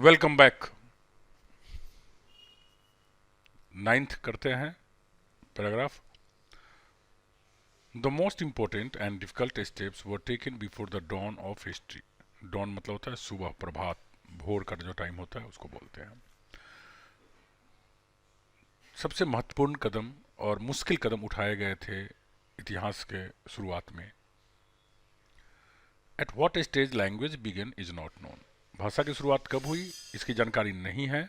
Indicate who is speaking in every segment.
Speaker 1: Welcome back. Ninth करते हैं paragraph. The most important and difficult steps were taken before the dawn of history. Dawn मतलब होता है सुबह, प्रभात, भोर का जो टाइम होता है उसको बोलते हैं। सबसे महत्वपूर्ण कदम और मुश्किल कदम उठाए गए थे इतिहास के शुरुआत में। At what stage language begin is not known. भाषा की शुरुआत कब हुई इसकी जानकारी नहीं है,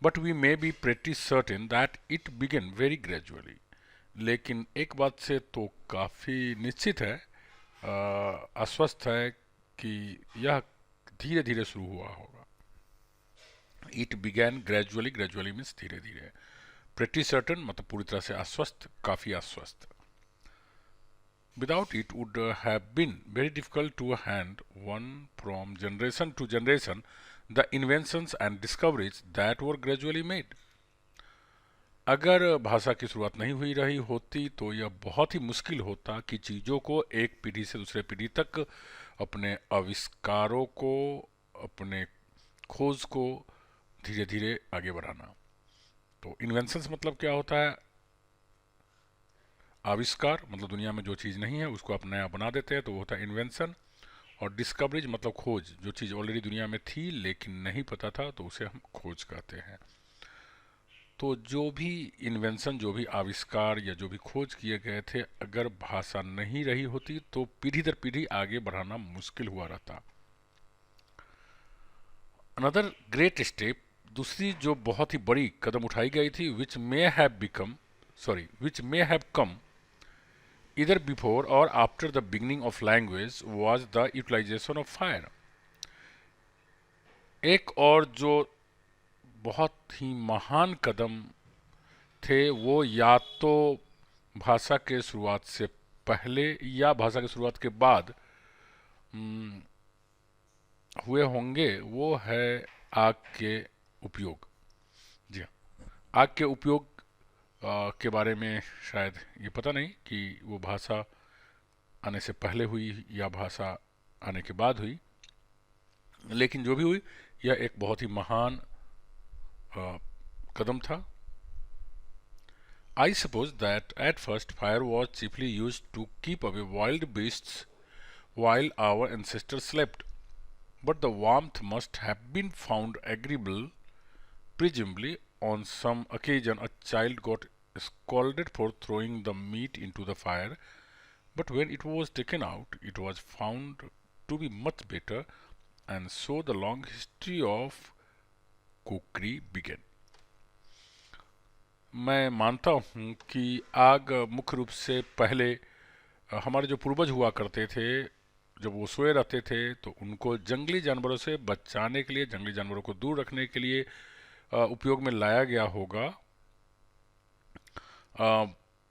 Speaker 1: but we may be pretty certain that it begin very gradually. लेकिन एक बात से तो काफ़ी निश्चित है, आश्वस्त है कि यह धीरे धीरे शुरू हुआ होगा। It began gradually, gradually means धीरे धीरे। प्रेटी सर्टन मतलब पूरी तरह से आश्वस्त, काफ़ी आश्वस्त। Without it would have been very difficult to hand one from generation to generation the inventions and discoveries that were gradually made. अगर भाषा की शुरुआत नहीं हुई रही होती तो यह बहुत ही मुश्किल होता कि चीज़ों को एक पीढ़ी से दूसरे पीढ़ी तक, अपने आविष्कारों को, अपने खोज को धीरे धीरे आगे बढ़ाना। तो इन्वेंशंस मतलब क्या होता है? आविष्कार मतलब दुनिया में जो चीज़ नहीं है उसको आप नया बना देते हैं तो वो होता है इन्वेंशन। और डिस्कवरीज मतलब खोज, जो चीज़ ऑलरेडी दुनिया में थी लेकिन नहीं पता था तो उसे हम खोज कहते हैं। तो जो भी इन्वेंशन, जो भी आविष्कार या जो भी खोज किए गए थे, अगर भाषा नहीं रही होती तो पीढ़ी दर पीढ़ी आगे बढ़ाना मुश्किल हुआ रहता। अनदर ग्रेट स्टेप, दूसरी जो बहुत ही बड़ी कदम उठाई गई थी, which may have come either before or after the beginning of language was the utilization of fire। एक और जो बहुत ही महान कदम थे वो या तो भाषा के शुरुआत से पहले या भाषा की शुरुआत के बाद हुए होंगे, वो है आग के उपयोग। जी हाँ, आग के उपयोग के बारे में शायद ये पता नहीं कि वो भाषा आने से पहले हुई या भाषा आने के बाद हुई, लेकिन जो भी हुई यह एक बहुत ही महान कदम था। I suppose that at first fire was chiefly used to keep away wild beasts while our ancestors slept, but the warmth must have been found agreeable. Presumably, on some occasion, a child got scolded for throwing the meat into the fire, but when it was taken out, it was found to be much better, and so the long history of cookery began. मैं मानता हूँ कि आग मुख्य रूप से पहले हमारे जो पूर्वज हुआ करते थे, जब वो सोए रहते थे तो उनको जंगली जानवरों से बचाने के लिए, जंगली जानवरों को दूर रखने के लिए उपयोग में लाया गया होगा।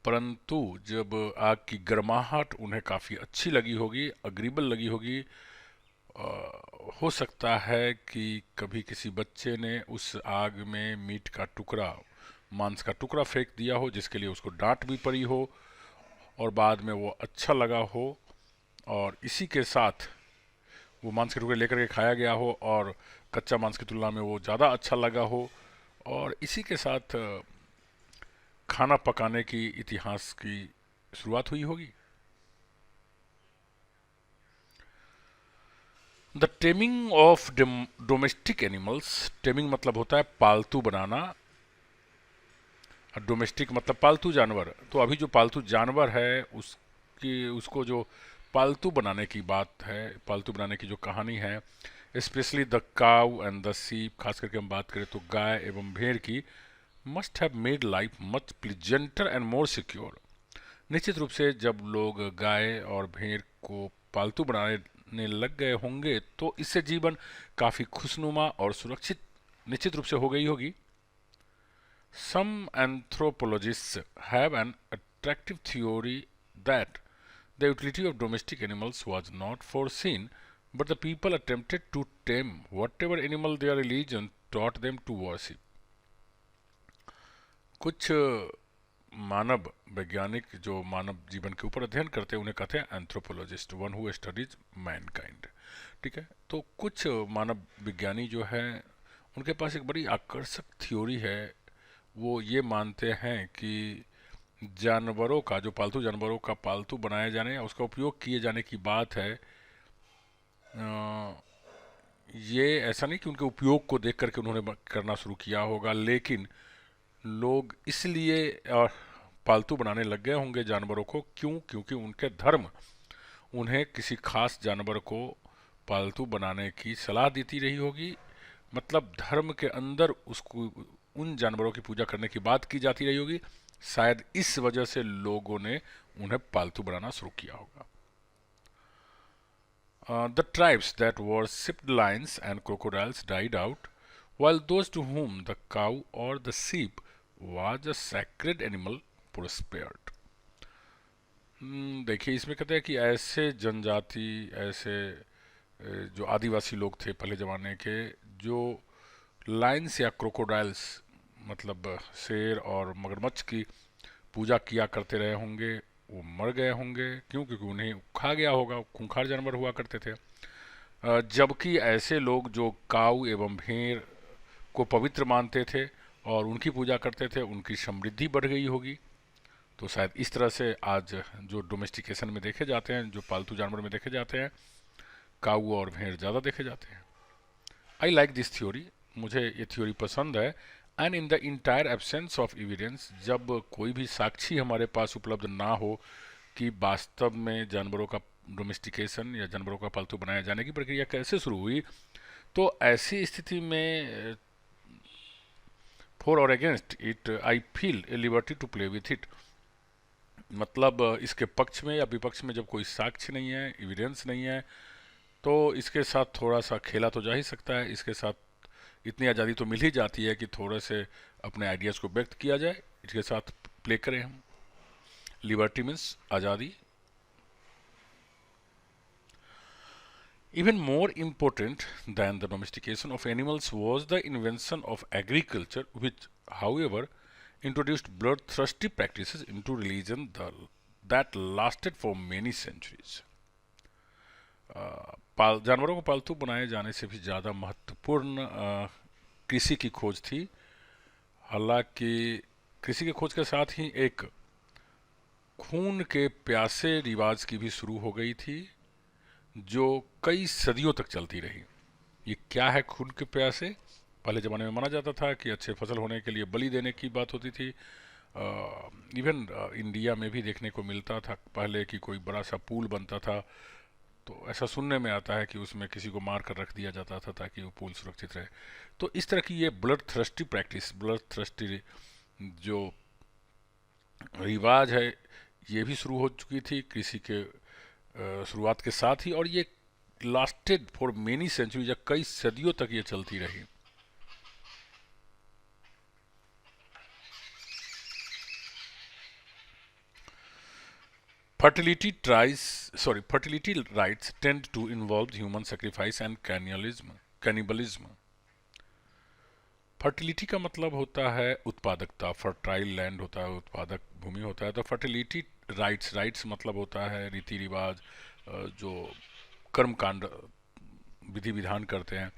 Speaker 1: परंतु जब आग की गर्माहट उन्हें काफ़ी अच्छी लगी होगी, अग्रीबल लगी होगी, हो सकता है कि कभी किसी बच्चे ने उस आग में मीट का टुकड़ा, मांस का टुकड़ा फेंक दिया हो जिसके लिए उसको डांट भी पड़ी हो और बाद में वो अच्छा लगा हो, और इसी के साथ वो मांस के टुकड़े लेकर के खाया गया हो और कच्चा मांस की तुलना में वो ज़्यादा अच्छा लगा हो, और इसी के साथ खाना पकाने की इतिहास की शुरुआत हुई होगी। The taming of domestic animals, taming मतलब होता है पालतू बनाना, डोमेस्टिक मतलब पालतू जानवर। तो अभी जो पालतू जानवर है उसको जो पालतू बनाने की बात है, पालतू बनाने की जो कहानी है, specially the cow and the ship, खास करके हम बात करें तो गाय एवं भेड़ की, must have made life much pleasanter and more secure. निश्चित रूप से जब लोग गाय और भेड़ को पालतू बनाने लग गए होंगे तो इससे जीवन काफ़ी खुशनुमा और सुरक्षित निश्चित रूप से हो गई होगी। Some anthropologists have an attractive theory that the utility of domestic animals was not foreseen, but the people attempted to tame whatever animal their religion taught them to worship. कुछ मानव वैज्ञानिक जो मानव जीवन के ऊपर अध्ययन करते हैं उन्हें कहते हैं anthropologist, one who studies Mankind. ठीक है। तो कुछ मानव विज्ञानी जो हैं उनके पास एक बड़ी आकर्षक थ्योरी है। वो ये मानते हैं कि जानवरों का, जो पालतू जानवरों का पालतू बनाया जाने या उसका उपयोग किए जाने की बात है, अ, ये ऐसा नहीं कि उनके उपयोग को देख करके उन्होंने करना शुरू किया होगा, लेकिन लोग इसलिए पालतू बनाने लग गए होंगे जानवरों को। क्यों? क्योंकि उनके धर्म उन्हें किसी खास जानवर को पालतू बनाने की सलाह देती रही होगी। मतलब धर्म के अंदर उसको, उन जानवरों की पूजा करने की बात की जाती रही होगी। शायद इस वजह से लोगों ने उन्हें पालतू बनाना शुरू किया होगा। The tribes that worshipped lions and crocodiles died out, while those to whom the cow or the sheep was a sacred animal prospered. देखिए, इसमें कहते हैं कि ऐसे जनजाति, ऐसे जो आदिवासी लोग थे पहले ज़माने के, जो लाइन्स या क्रोकोडाइल्स मतलब शेर और मगरमच्छ की पूजा किया करते रहे होंगे, वो मर गए होंगे। क्यों? क्योंकि उन्हें खा गया होगा, खूंखार जानवर हुआ करते थे। जबकि ऐसे लोग जो काऊ एवं भेड़ को पवित्र मानते थे और उनकी पूजा करते थे, उनकी समृद्धि बढ़ गई होगी। तो शायद इस तरह से आज जो डोमेस्टिकेशन में देखे जाते हैं, जो पालतू जानवर में देखे जाते हैं, काऊ और भेड़ ज़्यादा देखे जाते हैं। आई लाइक दिस थ्योरी, मुझे ये थ्योरी पसंद है। And in the entire absence of evidence, जब कोई भी साक्षी हमारे पास उपलब्ध ना हो कि वास्तव में जानवरों का डोमेस्टिकेशन या जानवरों का पालतू बनाए जाने की प्रक्रिया कैसे शुरू हुई, तो ऐसी स्थिति में फॉर और against it I feel a liberty to play with it. मतलब इसके पक्ष में या विपक्ष में जब कोई साक्ष्य नहीं है, एविडेंस नहीं है, तो इसके साथ थोड़ा सा खेला तो जा ही सकता है। इसके साथ इतनी आज़ादी तो मिल ही जाती है कि थोड़े से अपने आइडियाज़ को व्यक्त किया जाए, इसके साथ प्ले करें हम। लिबर्टी मीन्स आज़ादी। Even more important than the domestication of animals was the invention of agriculture, which, however, introduced bloodthirsty practices into religion that lasted for many centuries. जानवरों को पालतू बनाए जाने से भी ज़्यादा महत्वपूर्ण कृषि की खोज थी। हालांकि कृषि की खोज के साथ ही एक खून के प्यासे रिवाज की भी शुरू हो गई थी, जो कई सदियों तक चलती रही। ये क्या है खून के प्यासे? पहले ज़माने में माना जाता था कि अच्छे फसल होने के लिए बलि देने की बात होती थी। इवन इंडिया में भी देखने को मिलता था पहले कि कोई बड़ा सा पुल बनता था, तो ऐसा सुनने में आता है कि उसमें किसी को मार कर रख दिया जाता था ताकि वो पुल सुरक्षित रहे। तो इस तरह की ये blood thirsty practice, blood thirsty जो रिवाज है, ये भी शुरू हो चुकी थी कृषि के शुरुआत के साथ ही, और ये लास्टेड फॉर मेनी सेंचुरीज, कई सदियों तक ये चलती रही। Fertility rites tend to involve human sacrifice and cannibalism. Fertility का मतलब होता है उत्पादकता, फर्टाइल लैंड होता है, उत्पादक भूमि होता है। तो फर्टिलिटी राइट्स मतलब होता है रीति रिवाज, जो कर्म कांड विधि विधान करते हैं।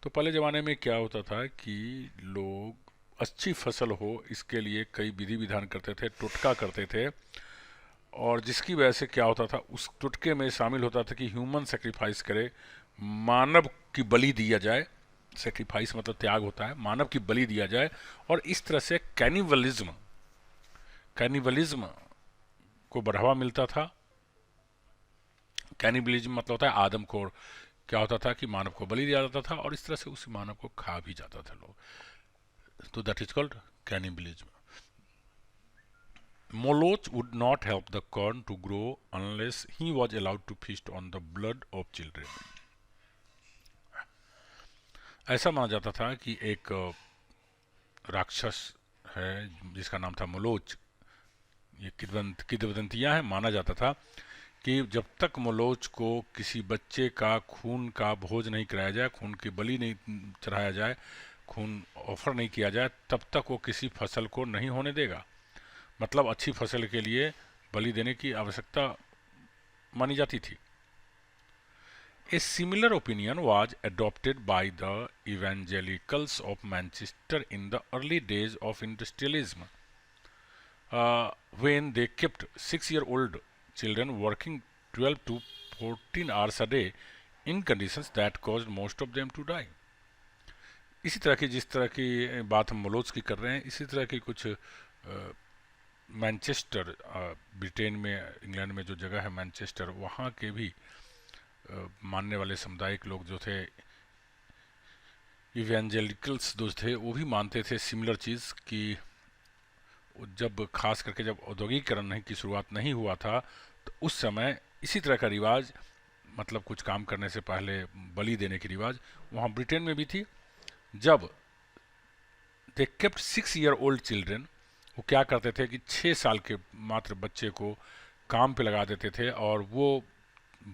Speaker 1: तो पहले ज़माने में क्या होता था कि लोग अच्छी फसल हो इसके लिए कई विधि विधान करते थे, टोटका करते थे, और जिसकी वजह से क्या होता था, उस टुटके में शामिल होता था कि ह्यूमन सेक्रीफाइस करे, मानव की बलि दिया जाए। सेक्रीफाइस मतलब त्याग होता है, मानव की बलि दिया जाए। और इस तरह से कैनिबलिज्म को बढ़ावा मिलता था। कैनिबलिज्म मतलब होता है आदमखोर। क्या होता था कि मानव को बलि दिया जाता था और इस तरह से उस मानव को खा भी जाता था लोग। तो that is called cannibalism. Moloch would not help the corn to grow unless he was allowed to feast on the blood of children. ऐसा माना जाता था कि एक राक्षस है जिसका नाम था मोलोच। ये किंवदंतियां हैं। माना जाता था कि जब तक मोलोच को किसी बच्चे का खून का भोज नहीं कराया जाए, खून की बलि नहीं चढ़ाया जाए, खून ऑफर नहीं किया जाए, तब तक वो किसी फसल को नहीं होने देगा। मतलब अच्छी फसल के लिए बलि देने की आवश्यकता मानी जाती थी। A similar opinion was adopted by the evangelicals of Manchester in the early days of industrialism, when they kept 6-year-old children working 12 to 14 hours a day in conditions that caused most of them to die. इसी तरह की जिस तरह की बात हम मलोच की कर रहे हैं, इसी तरह की कुछ मैनचेस्टर, ब्रिटेन में, इंग्लैंड में जो जगह है मैनचेस्टर, वहाँ के भी मानने वाले सामुदायिक लोग जो थे, इवेंजेलिकल्स जो थे, वो भी मानते थे सिमिलर चीज़ कि जब खास करके जब औद्योगिकरण की शुरुआत नहीं हुआ था तो उस समय इसी तरह का रिवाज, मतलब कुछ काम करने से पहले बलि देने की रिवाज वहाँ ब्रिटेन में भी थी। जब दे केप्ट 6-year-old चिल्ड्रन, वो क्या करते थे कि 6 साल के मात्र बच्चे को काम पे लगा देते थे और वो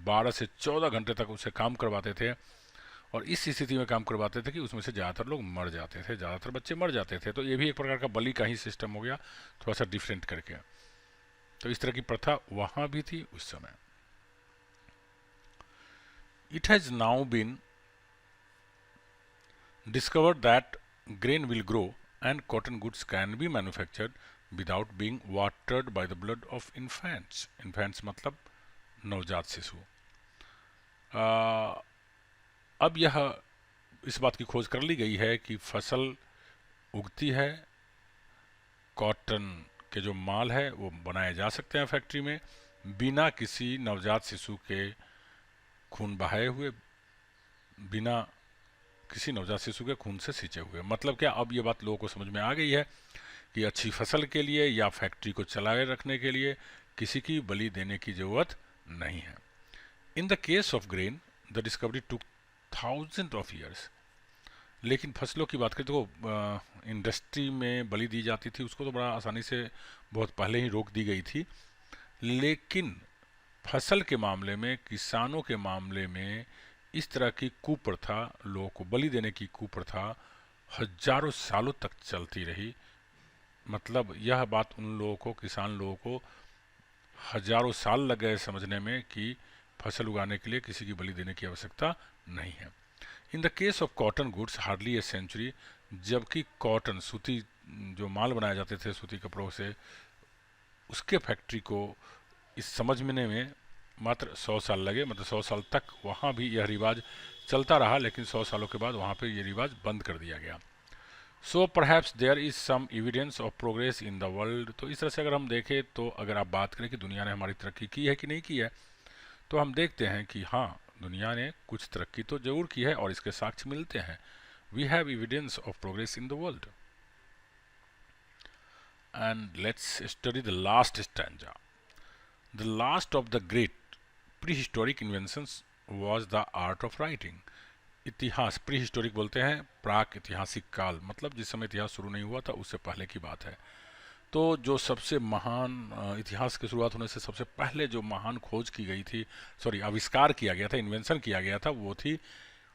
Speaker 1: 12 से 14 घंटे तक उसे काम करवाते थे, और इस स्थिति में काम करवाते थे कि उसमें से ज़्यादातर लोग मर जाते थे, ज़्यादातर बच्चे मर जाते थे। तो ये भी एक प्रकार का बलि का ही सिस्टम हो गया, थोड़ा सा डिफरेंट करके। तो इस तरह की प्रथा वहाँ भी थी उस समय। It has now been discovered that grain will grow and cotton goods can be manufactured without being watered by the blood of infants. Infants मतलब नवजात शिशु। अब यह इस बात की खोज कर ली गई है कि फसल उगती है, कॉटन के जो माल है वो बनाए जा सकते हैं फैक्ट्री में बिना किसी नवजात शिशु के खून बहाए हुए, बिना किसी नवजात शिशु के खून से सींचे हुए। मतलब क्या, अब ये बात लोगों को समझ में आ गई है कि अच्छी फसल के लिए या फैक्ट्री को चलाए रखने के लिए किसी की बलि देने की जरूरत नहीं है। In the case of grain the discovery took thousand of years. लेकिन फसलों की बात करें तो इंडस्ट्री में बलि दी जाती थी, उसको तो बड़ा आसानी से बहुत पहले ही रोक दी गई थी। लेकिन फसल के मामले में, किसानों के मामले में इस तरह की कुप्रथा, लोगों को बलि देने की कुप्रथा हजारों सालों तक चलती रही। मतलब यह बात उन लोगों को, किसान लोगों को हजारों साल लग गए समझने में कि फसल उगाने के लिए किसी की बलि देने की आवश्यकता नहीं है। In the case of cotton goods hardly a century, जबकि कॉटन, सूती जो माल बनाए जाते थे सूती कपड़ों से, उसके फैक्ट्री को इस समझने में मात्र 100 साल लगे। मतलब 100 साल तक वहाँ भी यह रिवाज चलता रहा, लेकिन 100 सालों के बाद वहाँ पे ये रिवाज बंद कर दिया गया। So perhaps there is some evidence of progress in the world. तो इस तरह से अगर हम देखें, तो अगर आप बात करें कि दुनिया ने हमारी तरक्की की है कि नहीं की है, तो हम देखते हैं कि हाँ, दुनिया ने कुछ तरक्की तो जरूर की है और इसके साक्ष्य मिलते हैं। We have evidence of progress in the world. And let's study the last stanza. The last of the great prehistoric inventions was the art of writing. इतिहास, प्रीहिस्टोरिक बोलते हैं प्राक ऐतिहासिक काल, मतलब जिस समय इतिहास शुरू नहीं हुआ था उससे पहले की बात है। तो जो सबसे महान, इतिहास की शुरुआत होने से सबसे पहले जो महान खोज की गई थी, आविष्कार किया गया था, इन्वेंशन किया गया था, वो थी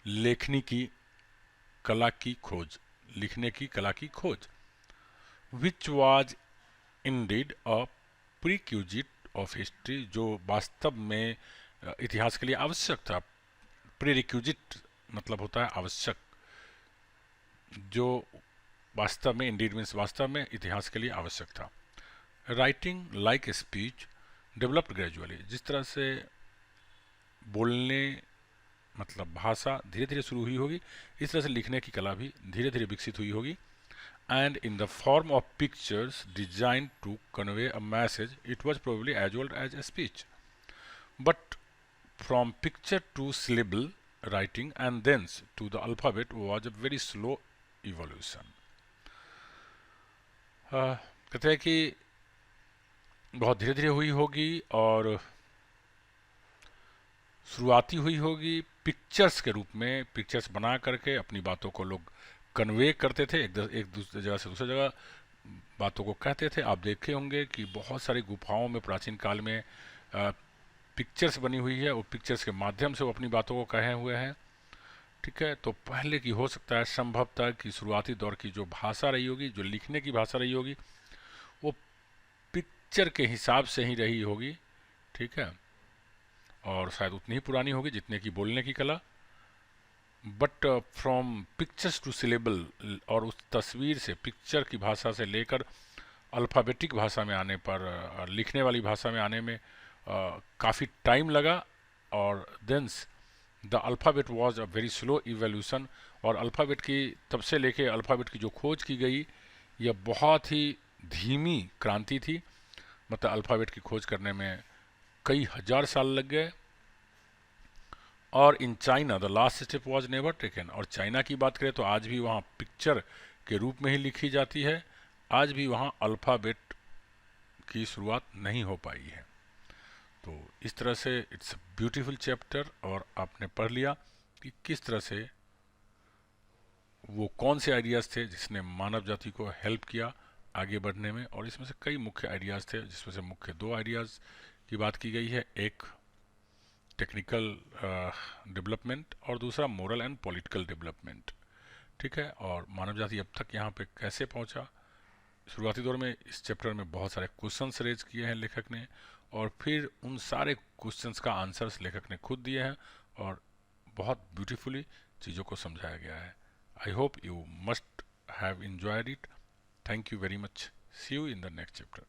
Speaker 1: लेखनी की कला की खोज, लिखने की कला की खोज। Which was indeed a prerequisite of history, जो वास्तव में इतिहास के लिए आवश्यक था। प्रीरिक्यूजिट मतलब होता है आवश्यक, जो वास्तव में, इंडीड मीन्स वास्तव में, इतिहास के लिए आवश्यक था। Writing like a speech developed gradually, जिस तरह से बोलने मतलब भाषा धीरे धीरे शुरू हुई होगी, इस तरह से लिखने की कला भी धीरे धीरे विकसित हुई होगी। And in the form of pictures design to convey a message, it was probably as old as a speech, but from picture to syllable writing and thence to the alphabet was a very slow evolution. कहते हैं कि बहुत धीरे धीरे हुई होगी और शुरुआती हुई होगी पिक्चर्स के रूप में। पिक्चर्स बना करके अपनी बातों को लोग कन्वे करते थे, एक दूसरी जगह से दूसरी जगह बातों को कहते थे। आप देखे होंगे कि बहुत सारी गुफाओं में प्राचीन काल में पिक्चर्स बनी हुई है, और पिक्चर्स के माध्यम से वो अपनी बातों को कहे हुए हैं। ठीक है, तो पहले की हो सकता है संभवतः कि शुरुआती दौर की जो भाषा रही होगी, जो लिखने की भाषा रही होगी, वो पिक्चर के हिसाब से ही रही होगी। ठीक है, और शायद उतनी ही पुरानी होगी जितने की बोलने की कला। But from Pictures two syllable, और उस तस्वीर से, पिक्चर की भाषा से लेकर अल्फ़ाबेटिक भाषा में आने पर, लिखने वाली भाषा में आने में काफ़ी टाइम लगा। और thence the alphabet was a very slow evolution, और अल्फ़ाबेट की तब से लेके अल्फ़ाबेट की जो खोज की गई, यह बहुत ही धीमी क्रांति थी। मतलब अल्फ़ाबेट की खोज करने में कई हजार साल लग गए। और in China the last step was never taken, और चाइना की बात करें तो आज भी वहाँ पिक्चर के रूप में ही लिखी जाती है, आज भी वहाँ अल्फ़ाबेट की शुरुआत नहीं हो पाई है। तो इस तरह से इट्स ब्यूटीफुल चैप्टर, और आपने पढ़ लिया कि किस तरह से वो कौन से आइडियाज़ थे जिसने मानव जाति को हेल्प किया आगे बढ़ने में। और इसमें से कई मुख्य आइडियाज़ थे, जिसमें से मुख्य दो आइडियाज़ की बात की गई है, एक टेक्निकल डेवलपमेंट और दूसरा मोरल एंड पॉलिटिकल डेवलपमेंट। ठीक है, और मानव जाति अब तक यहाँ पे कैसे पहुँचा। शुरुआती दौर में इस चैप्टर में बहुत सारे क्वेश्चंस रेज किए हैं लेखक ने, और फिर उन सारे क्वेश्चंस का आंसर्स लेखक ने खुद दिए हैं, और बहुत ब्यूटीफुली चीज़ों को समझाया गया है। I hope you must have enjoyed it. Thank you very much. See you in the next chapter.